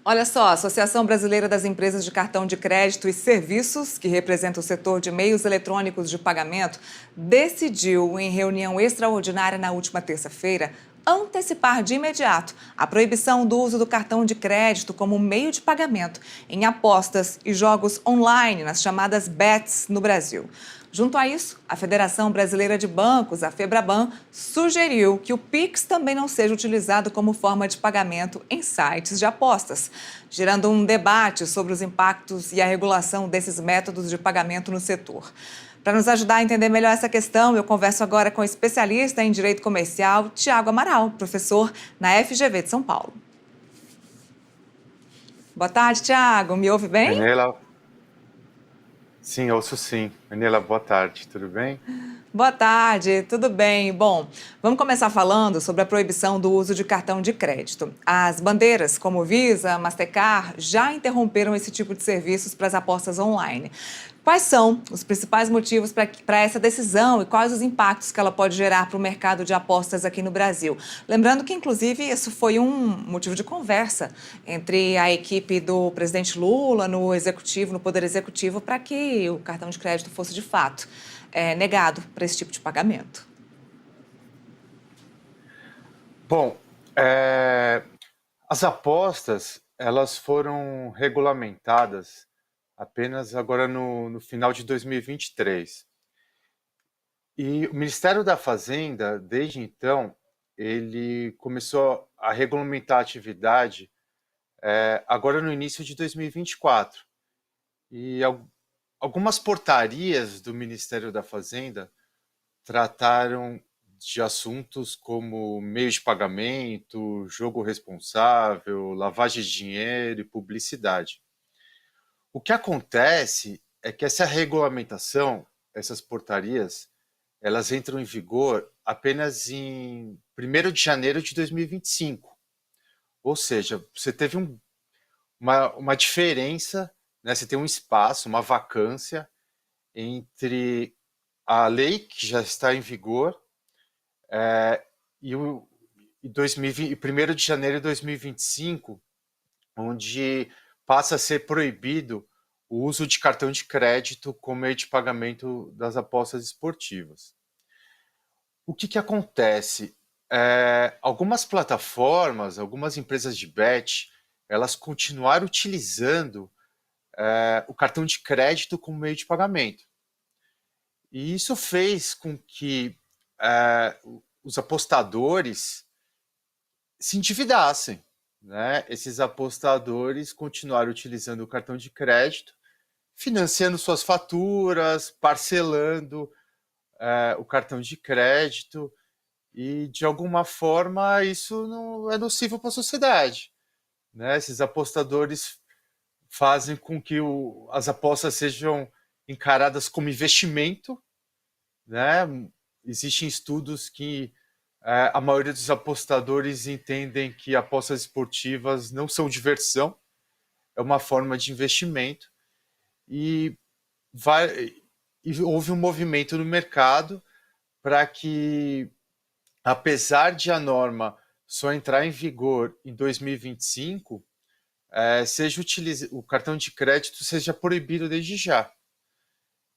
Olha só, a Associação Brasileira das Empresas de Cartão de Crédito e Serviços, que representa o setor de meios eletrônicos de pagamento, decidiu, em reunião extraordinária na última terça-feira, antecipar de imediato a proibição do uso do cartão de crédito como meio de pagamento em apostas e jogos online, nas chamadas bets, no Brasil. Junto a isso, a Federação Brasileira de Bancos, a FEBRABAN, sugeriu que o Pix também não seja utilizado como forma de pagamento em sites de apostas, gerando um debate sobre os impactos e a regulação desses métodos de pagamento no setor. Para nos ajudar a entender melhor essa questão, eu converso agora com o especialista em Direito Comercial, Tiago Amaral, professor na FGV de São Paulo. Boa tarde, Tiago. Me ouve bem? Enela, sim, ouço sim. Enela, boa tarde, tudo bem? Boa tarde, tudo bem? Bom, vamos começar falando sobre a proibição do uso de cartão de crédito. As bandeiras, como Visa, Mastercard, já interromperam esse tipo de serviços para as apostas online. Quais são os principais motivos para essa decisão e quais os impactos que ela pode gerar para o mercado de apostas aqui no Brasil? Lembrando que, inclusive, isso foi um motivo de conversa entre a equipe do presidente Lula no executivo, no Poder Executivo, para que o cartão de crédito fosse de fato negado para esse tipo de pagamento. Bom, as apostas, elas foram regulamentadas apenas agora no final de 2023. E o Ministério da Fazenda, desde então, ele começou a regulamentar a atividade agora no início de 2024. E algumas portarias do Ministério da Fazenda trataram de assuntos como meio de pagamento, jogo responsável, lavagem de dinheiro e publicidade. O que acontece é que essa regulamentação, essas portarias, elas entram em vigor apenas em 1º de janeiro de 2025. Ou seja, você teve uma diferença, né? Você tem um espaço, uma vacância entre a lei que já está em vigor e o 1º de janeiro de 2025, onde passa a ser proibido o uso de cartão de crédito como meio de pagamento das apostas esportivas. O que acontece? Algumas plataformas, algumas empresas de bet, elas continuaram utilizando o cartão de crédito como meio de pagamento. E isso fez com que os apostadores se endividassem, né? Esses apostadores continuaram utilizando o cartão de crédito, financiando suas faturas, parcelando o cartão de crédito, e de alguma forma isso não é nocivo para a sociedade, né? Esses apostadores fazem com que as apostas sejam encaradas como investimento, né? Existem estudos que a maioria dos apostadores entendem que apostas esportivas não são diversão, é uma forma de investimento, e, e houve um movimento no mercado para que, apesar de a norma só entrar em vigor em 2025, o cartão de crédito seja proibido desde já.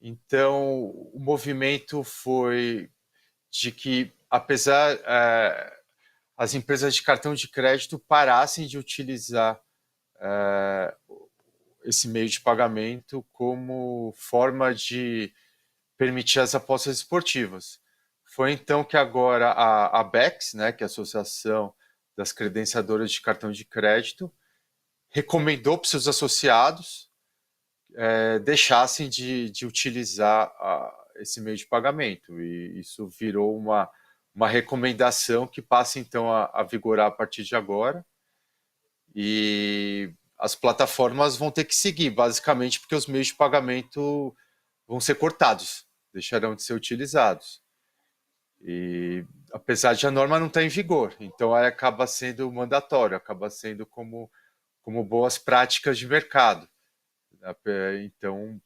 Então, o movimento foi de que, apesar as empresas de cartão de crédito parassem de utilizar esse meio de pagamento como forma de permitir as apostas esportivas. Foi então que agora a ABECS, né, que é a Associação das Credenciadoras de Cartão de Crédito, recomendou para os seus associados deixassem de utilizar esse meio de pagamento. E isso virou uma recomendação que passa então a vigorar a partir de agora. E as plataformas vão ter que seguir, basicamente porque os meios de pagamento vão ser cortados, deixarão de ser utilizados. E apesar de a norma não estar em vigor, então ela acaba sendo mandatório, acaba sendo como boas práticas de mercado. Então,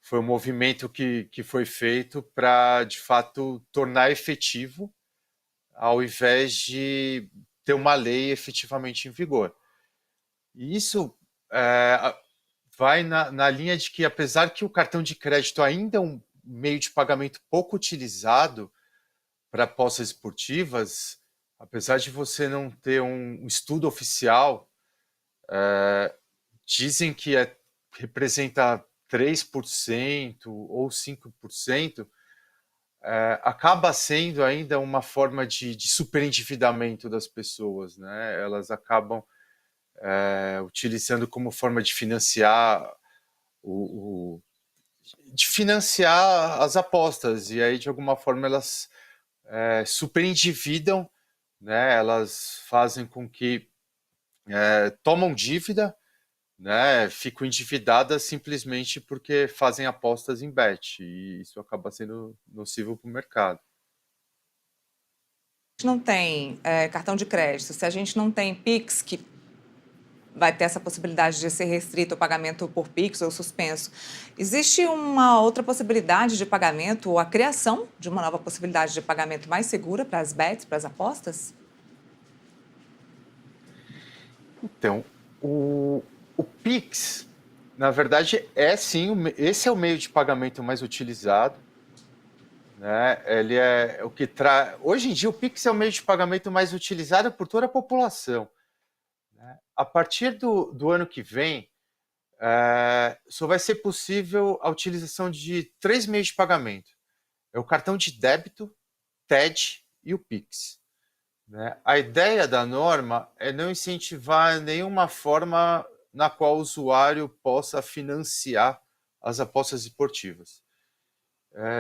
foi um movimento que foi feito para, de fato, tornar efetivo, ao invés de ter uma lei efetivamente em vigor. E isso é, vai na linha de que, apesar que o cartão de crédito ainda é um meio de pagamento pouco utilizado para apostas esportivas, apesar de você não ter um estudo oficial, dizem que representa 3% ou 5%, acaba sendo ainda uma forma de superendividamento das pessoas, né? Elas acabam utilizando como forma de financiar o, de financiar as apostas, e aí de alguma forma elas superendividam, né? Elas fazem com que tomam dívida, né? Ficam endividadas simplesmente porque fazem apostas em bet, e isso acaba sendo nocivo para o mercado. A gente não tem cartão de crédito, se a gente não tem Pix, que vai ter essa possibilidade de ser restrito o pagamento por Pix ou suspenso, existe uma outra possibilidade de pagamento ou a criação de uma nova possibilidade de pagamento mais segura para as bets, para as apostas? Então, o Pix, na verdade, é sim, esse é o meio de pagamento mais utilizado, né? Ele é o que traz. Hoje em dia, o Pix é o meio de pagamento mais utilizado por toda a população, né? A partir do ano que vem, só vai ser possível a utilização de três meios de pagamento: é o cartão de débito, TED e o Pix, né? A ideia da norma é não incentivar nenhuma forma na qual o usuário possa financiar as apostas esportivas.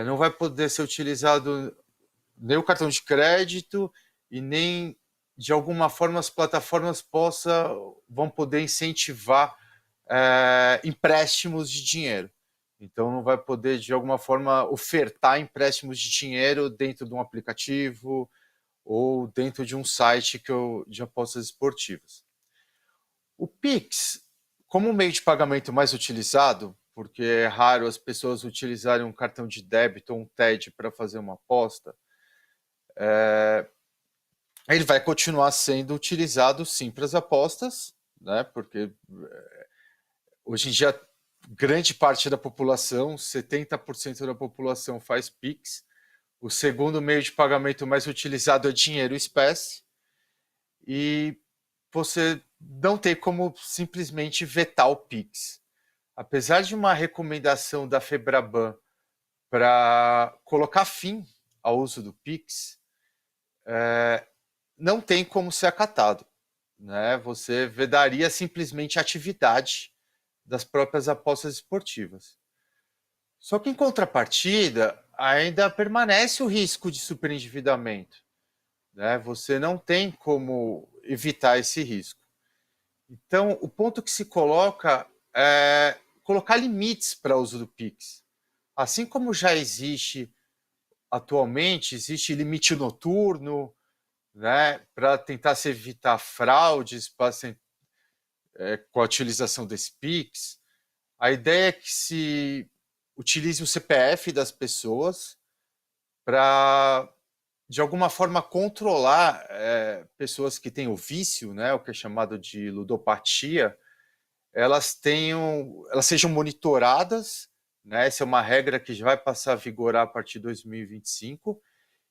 Não vai poder ser utilizado nem o cartão de crédito e nem de alguma forma as plataformas vão poder incentivar empréstimos de dinheiro. Então não vai poder de alguma forma ofertar empréstimos de dinheiro dentro de um aplicativo ou dentro de um site de apostas esportivas. O Pix, como meio de pagamento mais utilizado, porque é raro as pessoas utilizarem um cartão de débito ou um TED para fazer uma aposta, ele vai continuar sendo utilizado sim para as apostas, né? Porque hoje em dia grande parte da população, 70% da população faz Pix. O segundo meio de pagamento mais utilizado é dinheiro espécie, e você não tem como simplesmente vetar o Pix. Apesar de uma recomendação da Febraban para colocar fim ao uso do Pix, não tem como ser acatado, né? Você vedaria simplesmente a atividade das próprias apostas esportivas. Só que, em contrapartida, ainda permanece o risco de superendividamento, né? Você não tem como evitar esse risco. Então, o ponto que se coloca é colocar limites para o uso do Pix. Assim como já existe atualmente, existe limite noturno, né, para tentar se evitar fraudes com a utilização desse Pix. A ideia é que se utilize o CPF das pessoas para, de alguma forma, controlar pessoas que têm o vício, né, o que é chamado de ludopatia, elas sejam monitoradas, né? Essa é uma regra que já vai passar a vigorar a partir de 2025.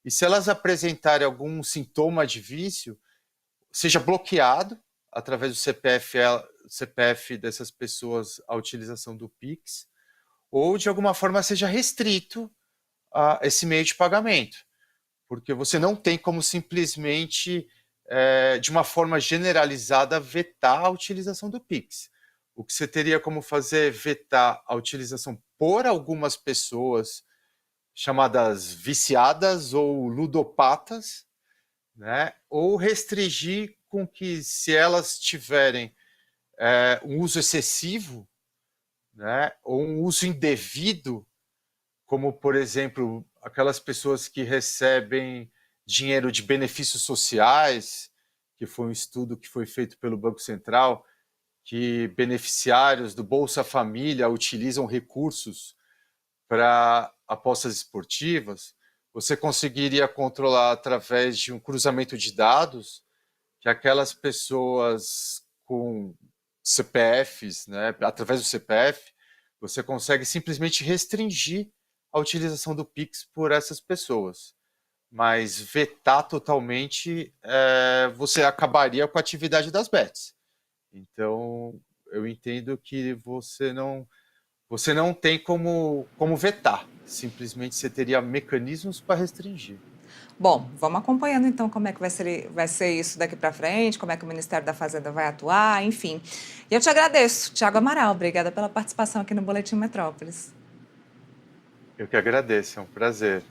E se elas apresentarem algum sintoma de vício, seja bloqueado através do CPF dessas pessoas a utilização do Pix, ou de alguma forma seja restrito a esse meio de pagamento, porque você não tem como simplesmente, de uma forma generalizada, vetar a utilização do Pix. O que você teria como fazer é vetar a utilização por algumas pessoas chamadas viciadas ou ludopatas, né? Ou restringir com que, se elas tiverem um uso excessivo, né? Ou um uso indevido, como, por exemplo, aquelas pessoas que recebem dinheiro de benefícios sociais, que foi um estudo que foi feito pelo Banco Central, que beneficiários do Bolsa Família utilizam recursos para apostas esportivas. Você conseguiria controlar através de um cruzamento de dados que aquelas pessoas com CPFs, né? Através do CPF, você consegue simplesmente restringir a utilização do Pix por essas pessoas. Mas vetar totalmente, você acabaria com a atividade das bets. Então, eu entendo que você não tem como vetar. Simplesmente você teria mecanismos para restringir. Bom, vamos acompanhando então como é que vai ser isso daqui para frente, como é que o Ministério da Fazenda vai atuar, enfim. E eu te agradeço, Tiago Amaral, obrigada pela participação aqui no Boletim Metrópolis. Eu que agradeço, é um prazer.